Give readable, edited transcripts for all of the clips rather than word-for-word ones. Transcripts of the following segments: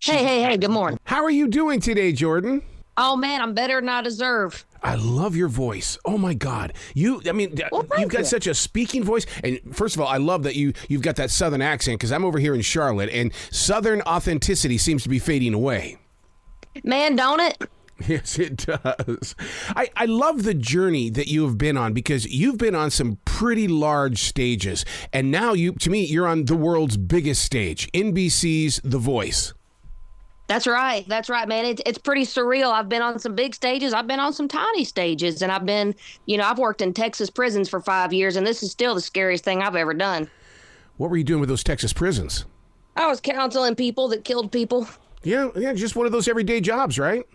Hey, good morning. How are you doing today, Jordan? Oh, man, I'm better than I deserve. I love your voice. Oh, my God. You've got such a speaking voice. And first of all, I love that you've got that Southern accent because I'm over here in Charlotte, and Southern authenticity seems to be fading away. Man, don't it? Yes, it does. I love the journey that you have been on because you've been on some pretty large stages. And now, you're on the world's biggest stage, NBC's The Voice. That's right, man. It's pretty surreal. I've been on some big stages. I've been on some tiny stages. And I've worked in Texas prisons for 5 years, and this is still the scariest thing I've ever done. What were you doing with those Texas prisons? I was counseling people that killed people. Yeah, just one of those everyday jobs, right?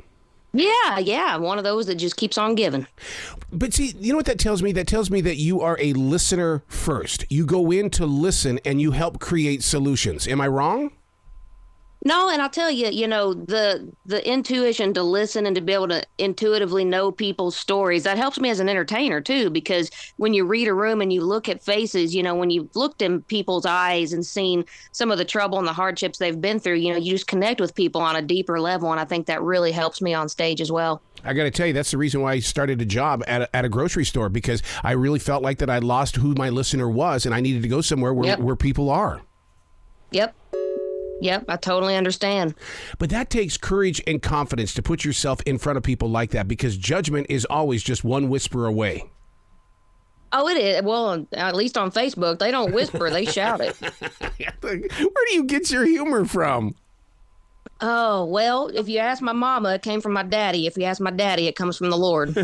Yeah, one of those that just keeps on giving. But see, you know what that tells me? That tells me that you are a listener first. You go in to listen and you help create solutions. Am I wrong? No, and I'll tell you, the intuition to listen and to be able to intuitively know people's stories, that helps me as an entertainer, too, because when you read a room and you look at faces, when you've looked in people's eyes and seen some of the trouble and the hardships they've been through, you just connect with people on a deeper level, and I think that really helps me on stage as well. I got to tell you, that's the reason why I started a job at a grocery store, because I really felt like that I lost who my listener was, and I needed to go somewhere where people are. Yep, I totally understand. But that takes courage and confidence to put yourself in front of people like that, because judgment is always just one whisper away. Oh, it is. Well, at least on Facebook, they don't whisper, they shout it. Where do you get your humor from? Oh, well, if you ask my mama, it came from my daddy. If you ask my daddy, it comes from the Lord.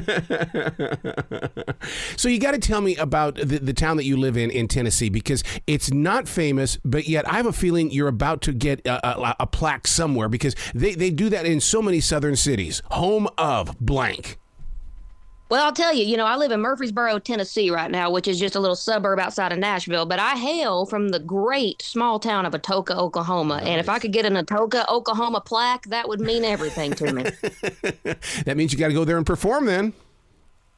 So you got to tell me about the town that you live in Tennessee, because it's not famous, but yet I have a feeling you're about to get a plaque somewhere, because they do that in so many southern cities. Home of blank. Well, I'll tell you, I live in Murfreesboro, Tennessee right now, which is just a little suburb outside of Nashville. But I hail from the great small town of Atoka, Oklahoma. Nice. And if I could get an Atoka, Oklahoma plaque, that would mean everything to me. That means you got to go there and perform then.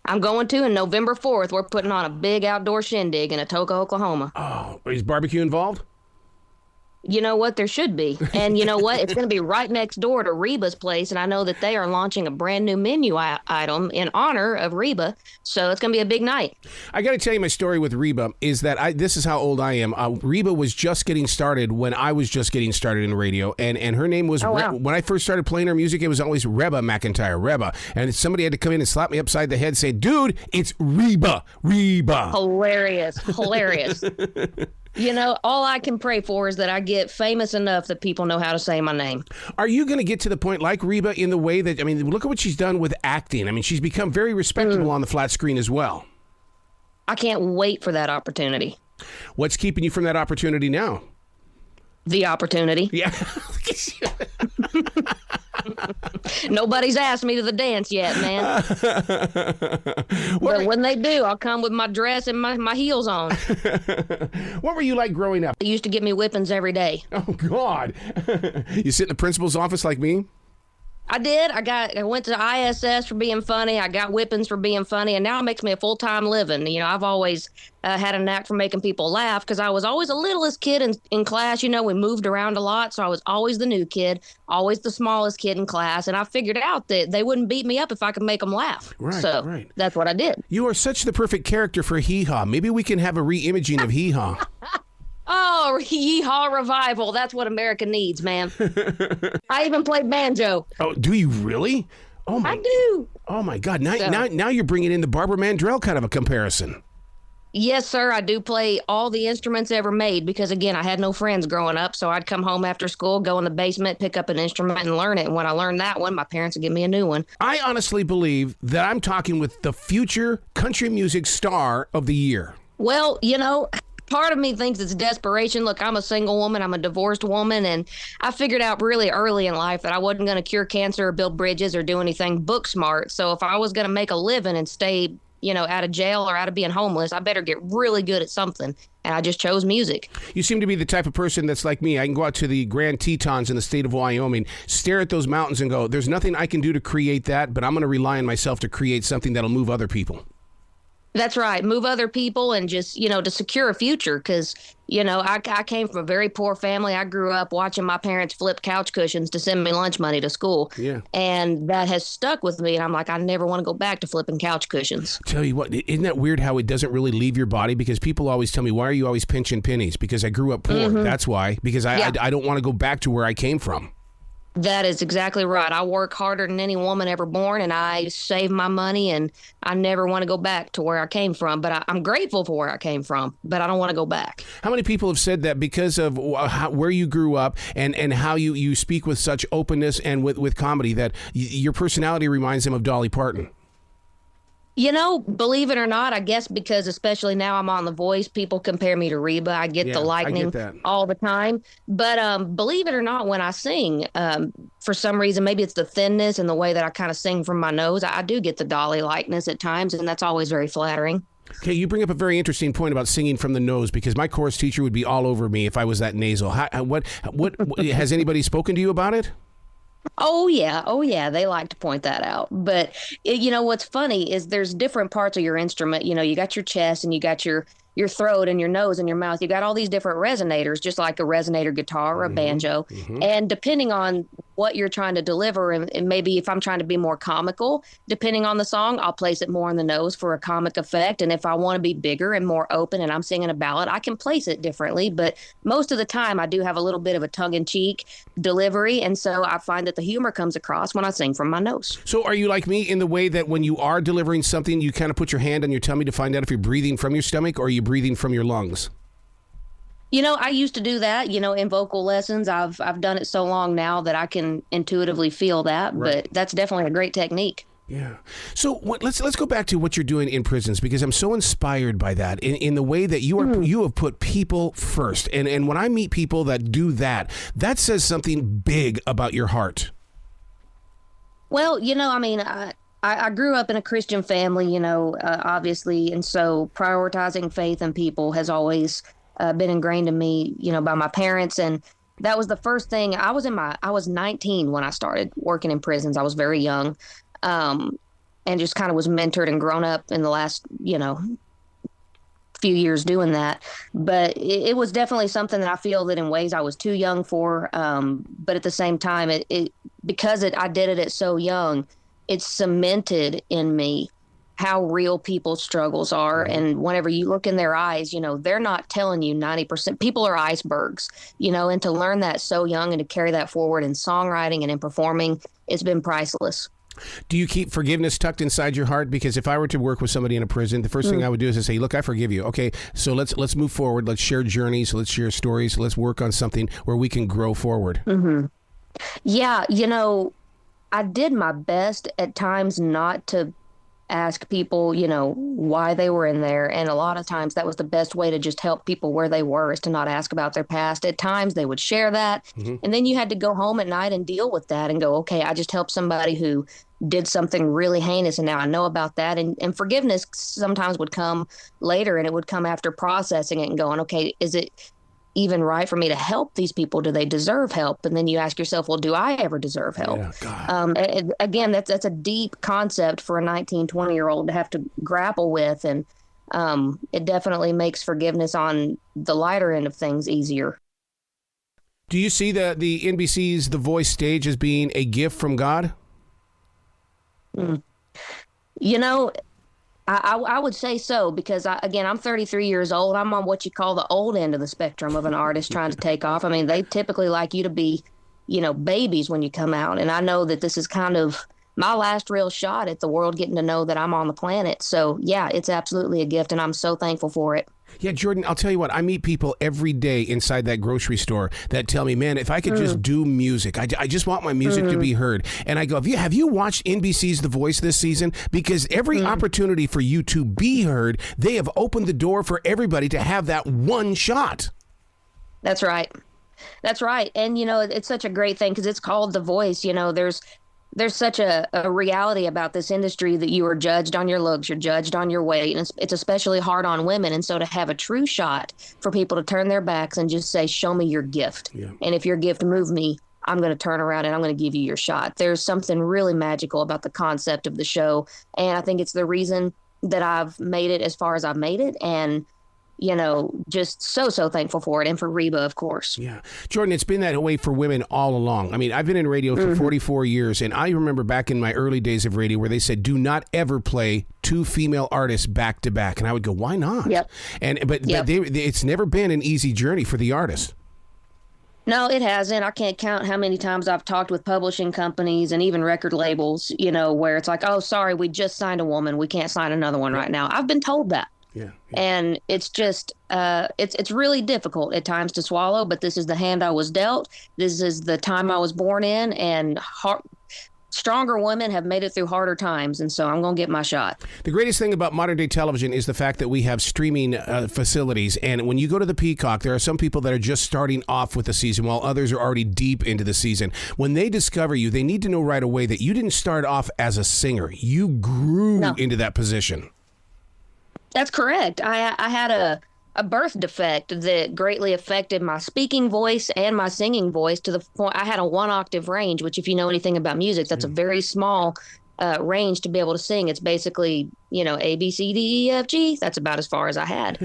I'm going to, and November 4th, we're putting on a big outdoor shindig in Atoka, Oklahoma. Oh, is barbecue involved? You know what? There should be. And you know what? It's going to be right next door to Reba's place. And I know that they are launching a brand new menu item in honor of Reba. So it's going to be a big night. I got to tell you my story with Reba is that this is how old I am. Reba was just getting started when I was just getting started in radio. And her name was, when I first started playing her music, it was always Reba McEntire, Reba. And somebody had to come in and slap me upside the head and say, dude, it's Reba. Hilarious. All I can pray for is that I get famous enough that people know how to say my name. Are you going to get to the point like Reba in the way that, look at what she's done with acting. She's become very respectable on the flat screen as well. I can't wait for that opportunity. What's keeping you from that opportunity now? The opportunity. Yeah. Nobody's asked me to the dance yet, man. But when they do, I'll come with my dress and my heels on. What were you like growing up? They used to give me whippings every day. Oh, God. You sit in the principal's office like me? I did. I went to ISS for being funny. I got whippings for being funny, and now it makes me a full-time living. I've always had a knack for making people laugh because I was always the littlest kid in class. We moved around a lot, so I was always the new kid, always the smallest kid in class, and I figured out that they wouldn't beat me up if I could make them laugh. Right. That's what I did. You are such the perfect character for Hee Haw. Maybe we can have a re-imaging of Hee Haw. Oh, Yeehaw revival. That's what America needs, man. I even played banjo. Oh, do you really? Oh my! I do. Oh, my God. Now you're bringing in the Barbara Mandrell kind of a comparison. Yes, sir. I do play all the instruments ever made because, again, I had no friends growing up. So I'd come home after school, go in the basement, pick up an instrument and learn it. And when I learned that one, my parents would give me a new one. I honestly believe that I'm talking with the future country music star of the year. Well, part of me thinks it's desperation. Look, I'm a single woman. I'm a divorced woman. And I figured out really early in life that I wasn't going to cure cancer or build bridges or do anything book smart. So if I was going to make a living and stay, out of jail or out of being homeless, I better get really good at something. And I just chose music. You seem to be the type of person that's like me. I can go out to the Grand Tetons in the state of Wyoming, stare at those mountains and go, there's nothing I can do to create that, but I'm going to rely on myself to create something that'll move other people. That's right. Move other people and just, to secure a future. Because, I came from a very poor family. I grew up watching my parents flip couch cushions to send me lunch money to school. Yeah. And that has stuck with me. And I'm like, I never want to go back to flipping couch cushions. Tell you what, isn't that weird how it doesn't really leave your body? Because people always tell me, why are you always pinching pennies? Because I grew up poor. Mm-hmm. That's why. Because I don't want to go back to where I came from. That is exactly right. I work harder than any woman ever born, and I save my money, and I never want to go back to where I came from. But I'm grateful for where I came from, but I don't want to go back. How many people have said that because of where you grew up and how you speak with such openness and with comedy that your personality reminds them of Dolly Parton? Believe it or not, I guess because especially now I'm on The Voice, people compare me to Reba. I get the lightning all the time. But believe it or not, when I sing, for some reason, maybe it's the thinness and the way that I kind of sing from my nose, I do get the Dolly likeness at times, and that's always very flattering. Okay, you bring up a very interesting point about singing from the nose, because my chorus teacher would be all over me if I was that nasal. What has anybody spoken to you about it? Oh yeah. They like to point that out. But what's funny is there's different parts of your instrument. You got your chest and you got your throat and your nose and your mouth. You got all these different resonators, just like a resonator guitar or a banjo. Mm-hmm. And depending on what you're trying to deliver, and maybe if I'm trying to be more comical, depending on the song, I'll place it more on the nose for a comic effect. And if I want to be bigger and more open and I'm singing a ballad, I can place it differently. But most of the time, I do have a little bit of a tongue-in-cheek delivery. And so I find that the humor comes across when I sing from my nose. So are you like me in the way that when you are delivering something, you kind of put your hand on your tummy to find out if you're breathing from your stomach or are you breathing from your lungs? I used to do that, in vocal lessons. I've done it so long now that I can intuitively feel that, right. But that's definitely a great technique. Yeah. So let's go back to what you're doing in prisons, because I'm so inspired by that in the way that you have put people first. And when I meet people that do that, that says something big about your heart. Well, I grew up in a Christian family, obviously, and so prioritizing faith and people has always been ingrained in me, by my parents. And that was the first thing. I was 19 when I started working in prisons. I was very young, and just kind of was mentored and grown up in the last, few years doing that. But it was definitely something that I feel that in ways I was too young for. But at the same time, because I did it at so young, it's cemented in me how real people's struggles are. And whenever you look in their eyes, they're not telling you 90%. People are icebergs, and to learn that so young and to carry that forward in songwriting and in performing, it's been priceless. Do you keep forgiveness tucked inside your heart? Because if I were to work with somebody in a prison, the first thing I would do is say, look, I forgive you. Okay, so let's move forward. Let's share journeys. Let's share stories. Let's work on something where we can grow forward. Mm-hmm. Yeah, I did my best at times not to ask people, why they were in there. And a lot of times that was the best way to just help people where they were, is to not ask about their past. At times they would share that. Mm-hmm. And then you had to go home at night and deal with that and go, okay, I just helped somebody who did something really heinous and now I know about that. And forgiveness sometimes would come later, and it would come after processing it and going, okay, is it even right for me to help these people? Do they deserve help? And then you ask yourself, well, do I ever deserve help? Yeah, again, that's a deep concept for a 19, 20-year-old to have to grapple with. And it definitely makes forgiveness on the lighter end of things easier. Do you see the NBC's The Voice stage as being a gift from God? I would say so, because I'm 33 years old. I'm on what you call the old end of the spectrum of an artist trying to take off. I mean, they typically like you to be, babies when you come out. And I know that this is kind of my last real shot at the world getting to know that I'm on the planet. So yeah, it's absolutely a gift, and I'm so thankful for it. Yeah, Jordan, I'll tell you what, I meet people every day inside that grocery store that tell me, man, if I could just do music, I just want my music to be heard. And I go, have you watched NBC's The Voice this season? Because every opportunity for you to be heard, they have opened the door for everybody to have that one shot. That's right. That's right. And, it's such a great thing because it's called The Voice. There's such a reality about this industry that you are judged on your looks, you're judged on your weight, and it's especially hard on women. And so to have a true shot for people to turn their backs and just say, show me your gift. Yeah. And if your gift move me, I'm going to turn around and I'm going to give you your shot. There's something really magical about the concept of the show. And I think it's the reason that I've made it as far as I've made it. And, you know, just so thankful for it. And for Reba, of course. Yeah. Jordan, it's been that way for women all along. I mean, I've been in radio for 44 years, and I remember back in my early days of radio where they said, do not ever play two female artists back to back. And I would go, why not? Yep. But it's never been an easy journey for the artist. No, it hasn't. I can't count how many times I've talked with publishing companies and even record labels, you know, where it's like, oh, sorry, we just signed a woman. We can't sign another one right now. I've been told that. Yeah. And it's just, it's really difficult at times to swallow, but this is the hand I was dealt. This is the time I was born in, and stronger women have made it through harder times, and so I'm going to get my shot. The greatest thing about modern day television is the fact that we have streaming facilities, and when you go to the Peacock, there are some people that are just starting off with the season while others are already deep into the season. When they discover you, they need to know right away that you didn't start off as a singer. You grew into that position. That's correct. I had a birth defect that greatly affected my speaking voice and my singing voice, to the point I had a 1-octave range, which if you know anything about music, that's a very small range to be able to sing. It's basically, you know, A, B, C, D, E, F, G. That's about as far as I had.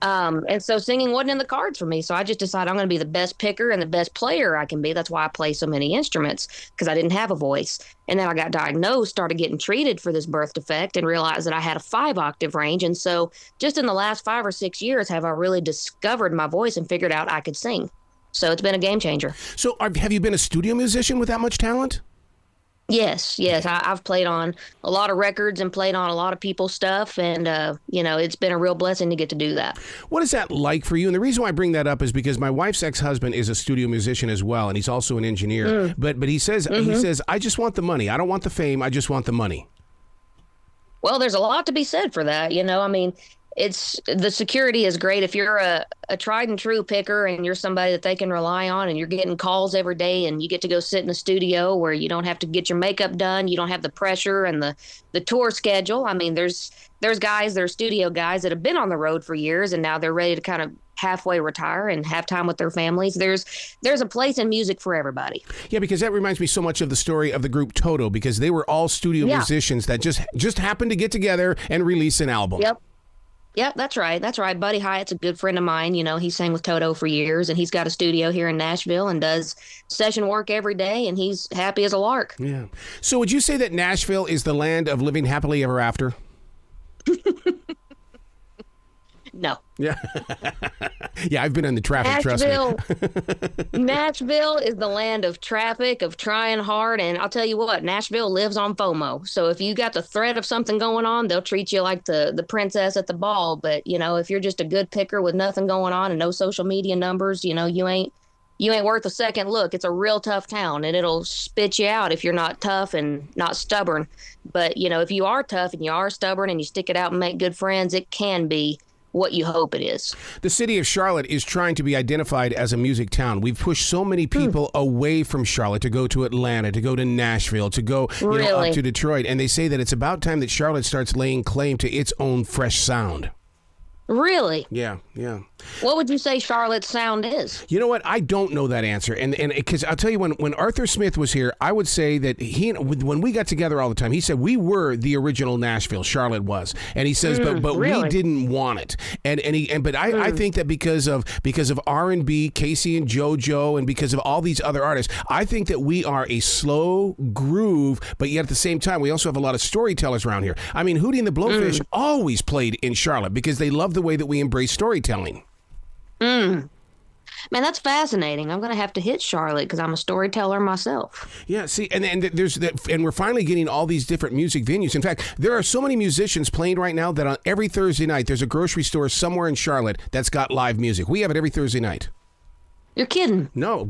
And so singing wasn't in the cards for me. So I just decided I'm going to be the best picker and the best player I can be. That's why I play so many instruments, because I didn't have a voice. And then I got diagnosed, started getting treated for this birth defect, and realized that I had a 5-octave range. And so just in the last 5 or 6 years have I really discovered my voice and figured out I could sing. So it's been a game changer. So have you been a studio musician with that much talent? Yes. I've played on a lot of records and played on a lot of people's stuff. And, you know, it's been a real blessing to get to do that. What is that like for you? And the reason why I bring that up is because my wife's ex-husband is a studio musician as well, and he's also an engineer. But he says, I just want the money. I don't want the fame. I just want the money. Well, there's a lot to be said for that. You know, I mean, the security is great. If you're a tried and true picker and you're somebody that they can rely on, and you're getting calls every day, and you get to go sit in a studio where you don't have to get your makeup done, you don't have the pressure and the tour schedule. I mean, there's studio guys that have been on the road for years, and now they're ready to kind of halfway retire and have time with their families. There's a place in music for everybody. Yeah, because that reminds me so much of the story of the group Toto, because they were all studio musicians that just happened to get together and release an album. Yep, that's right. Buddy Hyatt's a good friend of mine. You know, he sang with Toto for years, and he's got a studio here in Nashville and does session work every day, and he's happy as a lark. Yeah. So would you say that Nashville is the land of living happily ever after? No. Yeah. Yeah, I've been in the traffic, trust me. Nashville is the land of traffic, of trying hard. And I'll tell you what, Nashville lives on FOMO. So if you got the threat of something going on, they'll treat you like the princess at the ball. But, you know, if you're just a good picker with nothing going on and no social media numbers, you know, you ain't worth a second look. It's a real tough town, and it'll spit you out if you're not tough and not stubborn. But, you know, if you are tough and you are stubborn and you stick it out and make good friends, it can be what you hope it is. The city of Charlotte is trying to be identified as a music town. We've pushed so many people away from Charlotte to go to Atlanta, to go to Nashville, to go up to Detroit. And they say that it's about time that Charlotte starts laying claim to its own fresh sound. Really? Yeah. What would you say Charlotte's sound is? You know what? I don't know that answer. And because I'll tell you, when Arthur Smith was here, I would say that when we got together all the time, he said we were the original Nashville. Charlotte was. And he says, but really? We didn't want it. But I think that because of R&B, Casey and JoJo, and because of all these other artists, I think that we are a slow groove, but yet at the same time, we also have a lot of storytellers around here. I mean, Hootie and the Blowfish always played in Charlotte because they love the way that we embrace storytelling. Man, that's fascinating. I'm going to have to hit Charlotte because I'm a storyteller myself. Yeah, see, and there's that, and we're finally getting all these different music venues. In fact, there are so many musicians playing right now that on every Thursday night, there's a grocery store somewhere in Charlotte that's got live music. We have it every Thursday night. You're kidding? No,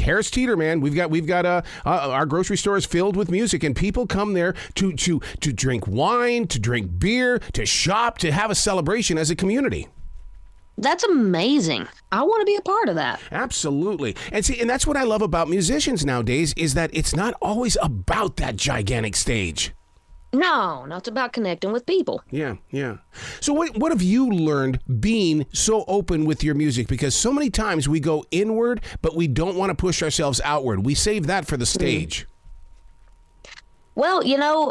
Harris Teeter, man. We've got our grocery store is filled with music, and people come there to drink wine, to drink beer, to shop, to have a celebration as a community. That's amazing. I want to be a part of that. Absolutely. And see, and that's what I love about musicians nowadays is that it's not always about that gigantic stage. No, it's about connecting with people. Yeah. So what have you learned being so open with your music? Because so many times we go inward, but we don't want to push ourselves outward. We save that for the stage. Well,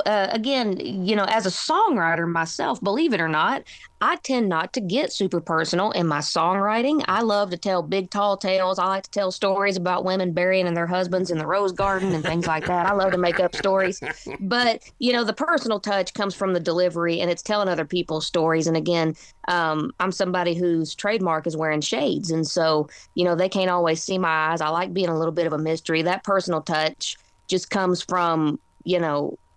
again, as a songwriter myself, believe it or not, I tend not to get super personal in my songwriting. I love to tell big, tall tales. I like to tell stories about women burying their husbands in the rose garden and things like that. I love to make up stories. But, the personal touch comes from the delivery, and it's telling other people's stories. And again, I'm somebody whose trademark is wearing shades. And so, they can't always see my eyes. I like being a little bit of a mystery. That personal touch just comes from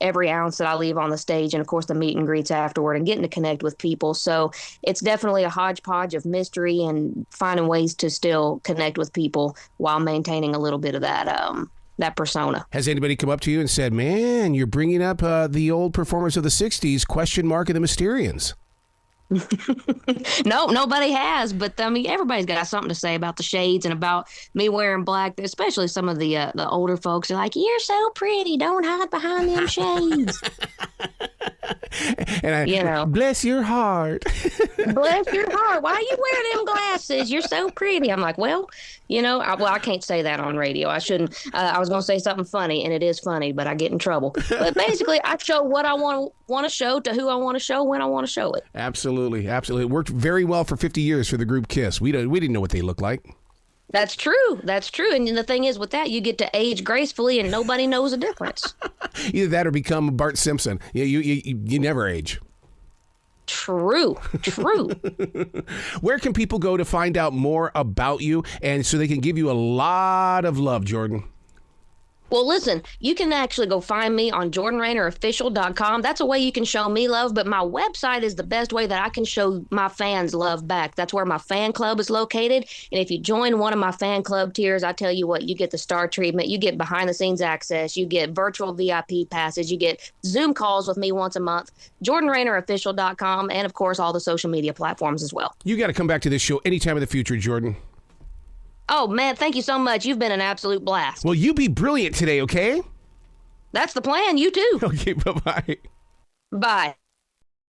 every ounce that I leave on the stage, and of course the meet and greets afterward and getting to connect with people. So it's definitely a hodgepodge of mystery and finding ways to still connect with people while maintaining a little bit of that persona. Has anybody come up to you and said, man, you're bringing up the old performers of the 60s, question mark, and the Mysterians? No, nobody has, but I mean, everybody's got something to say about the shades and about me wearing black. Especially some of the older folks are like, "You're so pretty, don't hide behind them shades." And bless your heart. Bless your heart. Why are you wearing them glasses? You're so pretty. I'm like, well, I can't say that on radio. I shouldn't. I was going to say something funny, and it is funny, but I get in trouble. But basically, I show what I want to show to who I want to show when I want to show it. Absolutely. It worked very well for 50 years for the group Kiss. We didn't know what they looked like. That's true. And the thing is, with that, you get to age gracefully, and nobody knows the difference. Either that or become Bart Simpson. You never age. True. Where can people go to find out more about you and so they can give you a lot of love, Jordan? Well, listen, you can actually go find me on jordanrainerofficial.com. That's a way you can show me love, but my website is the best way that I can show my fans love back. That's where my fan club is located. And if you join one of my fan club tiers, I tell you what, you get the star treatment, you get behind the scenes access, you get virtual VIP passes, you get Zoom calls with me once a month, jordanrainerofficial.com, and of course, all the social media platforms as well. You got to come back to this show anytime in the future, Jordan. Oh, man, thank you so much. You've been an absolute blast. Well, you be brilliant today, okay? That's the plan. You too. Okay, bye-bye. Bye.